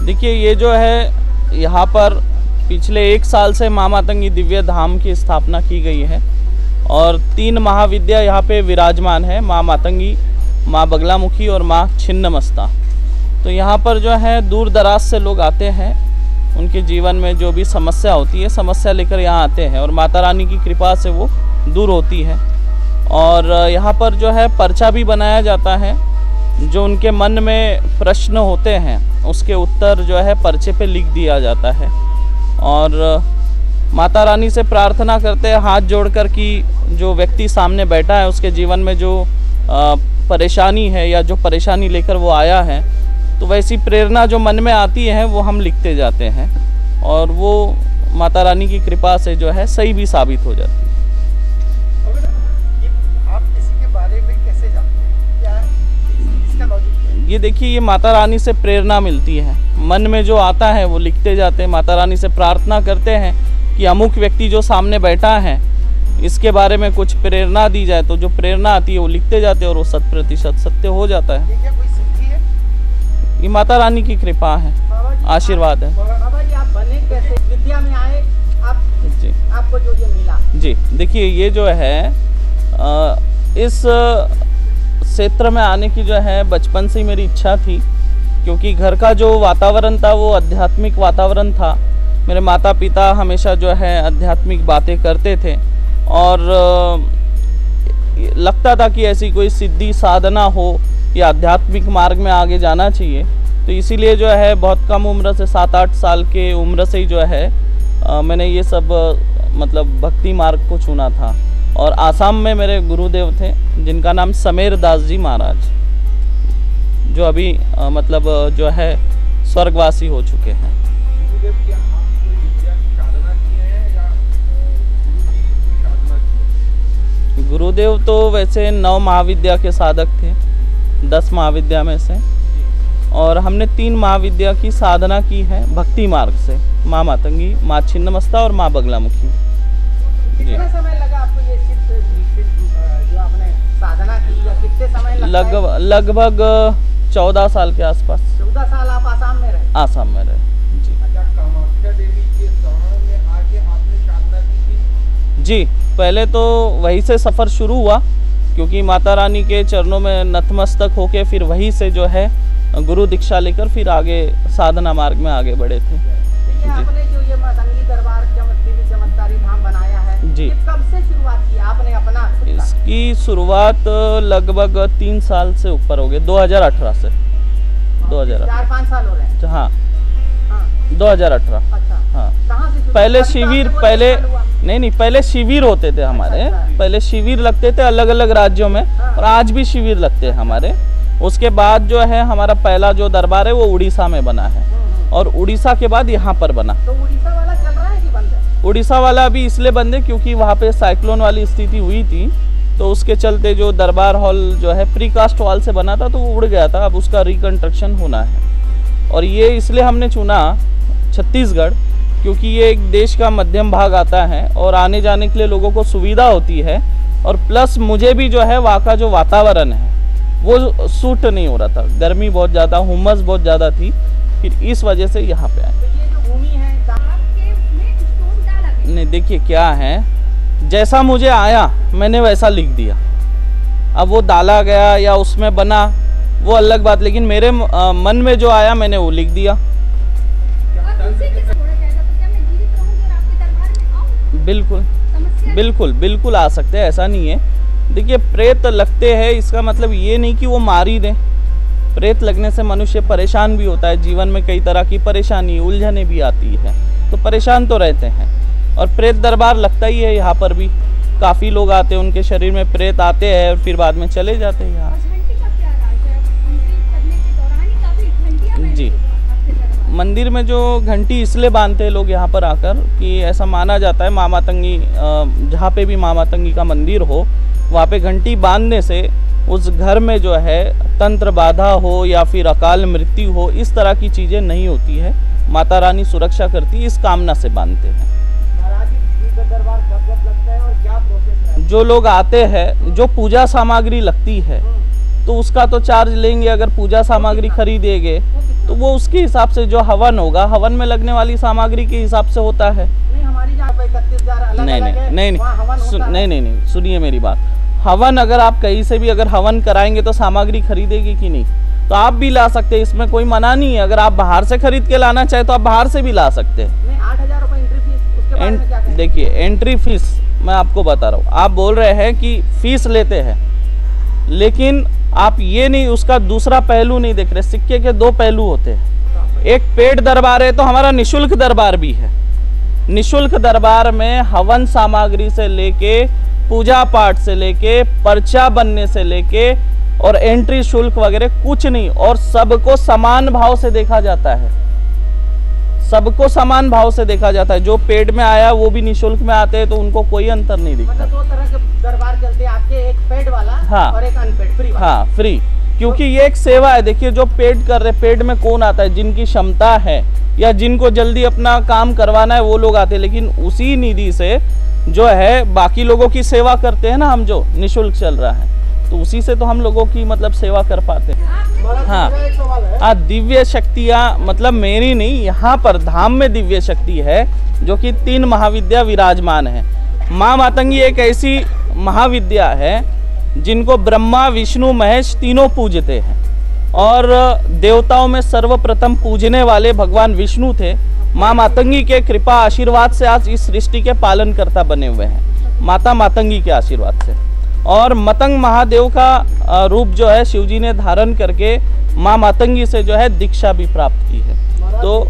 देखिए ये जो है यहाँ पर पिछले 1 साल से माँ मातंगी दिव्य धाम की स्थापना की गई है और 3 महाविद्या यहाँ पे विराजमान है, माँ मातंगी, माँ बगलामुखी और माँ छिन्नमस्ता। तो यहाँ पर जो है दूर दराज से लोग आते हैं, उनके जीवन में जो भी समस्या होती है समस्या लेकर यहाँ आते हैं और माता रानी की कृपा से वो दूर होती है। और यहाँ पर जो है पर्चा भी बनाया जाता है, जो उनके मन में प्रश्न होते हैं उसके उत्तर जो है पर्चे पे लिख दिया जाता है। और माता रानी से प्रार्थना करते हैं हाथ जोड़कर कि जो व्यक्ति सामने बैठा है उसके जीवन में जो परेशानी है या जो परेशानी लेकर वो आया है, तो वैसी प्रेरणा जो मन में आती है वो हम लिखते जाते हैं और वो माता रानी की कृपा से जो है सही भी साबित हो जाती है। आप किसी के बारे में कैसे जानते हैं, क्या इसका लॉजिक क्या है? ये देखिए, ये माता रानी से प्रेरणा मिलती है, मन में जो आता है वो लिखते जाते हैं। माता रानी से प्रार्थना करते हैं कि अमुक व्यक्ति जो सामने बैठा है इसके बारे में कुछ प्रेरणा दी जाए, तो जो प्रेरणा आती है वो लिखते जाते हैं और वो 100% सत्य हो जाता है। ये क्या कोई सिद्धि है? ये माता रानी की कृपा है, आशीर्वाद है। बाबा जी आप बने कैसे, विद्या में आए आप, जी आपको जो ये मिला? जी देखिए, ये जो है इस क्षेत्र में आने की जो है बचपन से ही मेरी इच्छा थी, क्योंकि घर का जो वातावरण था वो आध्यात्मिक वातावरण था। मेरे माता पिता हमेशा जो है आध्यात्मिक बातें करते थे और लगता था कि ऐसी कोई सिद्धि साधना हो या आध्यात्मिक मार्ग में आगे जाना चाहिए। तो इसीलिए जो है बहुत कम उम्र से 7-8 साल के उम्र से ही जो है मैंने ये सब मतलब भक्ति मार्ग को चुना था। और आसाम में मेरे गुरुदेव थे जिनका नाम समेर दास जी महाराज, जो अभी मतलब जो है स्वर्गवासी हो चुके हैं। गुरुदेव क्या आप कोई विद्या की साधना किए हैं या गुरु जी की साधना की है? गुरुदेव तो वैसे 9 महाविद्या के साधक थे, 10 महाविद्या में से, और हमने 3 महाविद्या की साधना की है भक्ति मार्ग से, माँ मातंगी, माँ छिन्नमस्ता और माँ बगलामुखी। कितना समय लगा आपको ये जो आपने साधना की, या कितने समय लगा? लगभग 14 साल के आसपास। 14 साल आप आसाम में रहे? आसाम में रहे जी। अच्छा, कामाख्या देवी के शरण में आके आपने साधना की थी? जी, पहले तो वहीं से सफ़र शुरू हुआ, क्योंकि माता रानी के चरणों में नतमस्तक होके फिर वहीं से जो है गुरु दीक्षा लेकर फिर आगे साधना मार्ग में आगे बढ़े थे। ये आपने जो ये मातंगी दरबार चमत्कारी धाम बनाया है, जी, ये कब से शुरुआत की आपने अपना? इसकी शुरुआत लगभग 3 साल से ऊपर हो गए, 2018 से। 4-5 साल हो रहे हैं? हाँ, हाँ। 2018। अच्छा, हाँ, कहाँ से शुरू? पहले अभी तो शिविर, आपने पहले बोला हुआ। नहीं, पहले शिविर होते थे हमारे। अच्छा। पहले शिविर लगते थे अलग अलग राज्यों में, और आज भी शिविर लगते हैं हमारे। उसके बाद जो है हमारा पहला जो दरबार है वो उड़ीसा में बना है, और उड़ीसा के बाद यहाँ पर बना। तो उड़ीसा वाला चल रहा है कि बंद है? उड़ीसा वाला अभी इसलिए बंद है क्योंकि वहाँ पे साइक्लोन वाली स्थिति हुई थी, तो उसके चलते जो दरबार हॉल जो है प्रीकास्ट वॉल से बना था तो वो उड़ गया था, अब उसका रिकंस्ट्रक्शन होना है। और ये इसलिए हमने चुना छत्तीसगढ़, क्योंकि ये एक देश का मध्यम भाग आता है और आने जाने के लिए लोगों को सुविधा होती है, और प्लस मुझे भी जो है वहाँ का जो वातावरण है वो सूट नहीं हो रहा था, गर्मी बहुत ज़्यादा, हुमस बहुत ज़्यादा थी, फिर इस वजह से यहाँ पे आए। तो ये जो भूमि है नहीं, देखिए क्या है, जैसा मुझे आया मैंने वैसा लिख दिया। अब वो डाला गया या उसमें बना वो अलग बात, लेकिन मेरे मन में जो आया मैंने वो लिख दिया। बिल्कुल बिल्कुल बिल्कुल आ सकते हैं, ऐसा नहीं है। देखिए, प्रेत लगते हैं इसका मतलब ये नहीं कि वो मार ही दें। प्रेत लगने से मनुष्य परेशान भी होता है, जीवन में कई तरह की परेशानी उलझने भी आती है, तो परेशान तो रहते हैं। और प्रेत दरबार लगता ही है यहाँ पर भी, काफ़ी लोग आते हैं, उनके शरीर में प्रेत आते हैं और फिर बाद में चले जाते हैं यहाँ। जी, मंदिर में जो घंटी इसलिए बांधते हैं लोग यहाँ पर आकर कि ऐसा माना जाता है माँ मातंगी, जहाँ पे भी माँ मातंगी का मंदिर हो वहाँ पे घंटी बांधने से उस घर में जो है तंत्र बाधा हो या फिर अकाल मृत्यु हो, इस तरह की चीज़ें नहीं होती है। माता रानी सुरक्षा करती है, इस कामना से बांधते हैं। महाराज जी का दरबार कब लगता है और क्या प्रोसेस है? जो लोग आते हैं, जो पूजा सामग्री लगती है तो उसका तो चार्ज लेंगे, अगर पूजा सामग्री खरीदेंगे वो कितना तो वो उसके हिसाब से जो हवन होगा, हवन में लगने वाली सामग्री के हिसाब से होता है। नहीं, हमारी जहाँ पे 31,000 अलग नहीं अलग है, नहीं वहाँ हवन नहीं होता है। नहीं, सुनिए मेरी बात। हवन अगर आप कहीं से भी अगर हवन कराएंगे तो सामग्री खरीदेगी कि नहीं? तो आप भी ला सकते हैं, इसमें कोई मना नहीं है। अगर आप बाहर से खरीद के लाना चाहे तो आप बाहर से भी ला सकते हैं। नहीं, 8,000 रुपए एंट्री फीस, उसके बारे में क्या कहें? देखिए, एंट्री फीस मैं आपको बता रहा हूँ। आप बोल रहे हैं कि फीस लेते हैं, लेकिन आप ये नहीं, उसका दूसरा पहलू नहीं देख रहे। सिक्के के दो पहलू होते हैं। एक पेड दरबार है तो हमारा निशुल्क दरबार भी है। निशुल्क दरबार में हवन सामग्री से लेके, पूजा पाठ से लेके, पर्चा बनने से लेके और एंट्री शुल्क वगैरह कुछ नहीं, और सबको समान भाव से देखा जाता है। सबको समान भाव से देखा जाता है। जो पेड में आया वो भी निशुल्क में आते हैं, तो उनको कोई अंतर नहीं दिखता। मतलब 2 तरह के दरबार चलते हैं आपके, एक पेड वाला हाँ। और एक अनपेड, फ्री वाला। हाँ, फ्री, क्योंकि ये एक सेवा है। देखिए, जो पेड कर रहे, पेड में कौन आता है? जिनकी क्षमता है या जिनको जल्दी अपना काम करवाना है वो लोग आते हैं। लेकिन उसी निधि से जो है बाकी लोगों की सेवा करते हैं ना हम, जो निशुल्क चल रहा है, तो उसी से तो हम लोगों की मतलब सेवा कर पाते हैं। हाँ एक सवाल है, हाँ, दिव्य शक्तियाँ मतलब मेरी नहीं, यहाँ पर धाम में दिव्य शक्ति है जो कि 3 महाविद्या विराजमान है। माँ मातंगी एक ऐसी महाविद्या है जिनको ब्रह्मा विष्णु महेश तीनों पूजते हैं, और देवताओं में सर्वप्रथम पूजने वाले भगवान विष्णु थे। माँ मातंगी के कृपा आशीर्वाद से आज इस सृष्टि के पालनकर्ता बने हुए हैं, माता मातंगी के आशीर्वाद से। और मतंग महादेव का रूप जो है शिवजी ने धारण करके माँ मातंगी से जो है दीक्षा भी प्राप्त की है। तो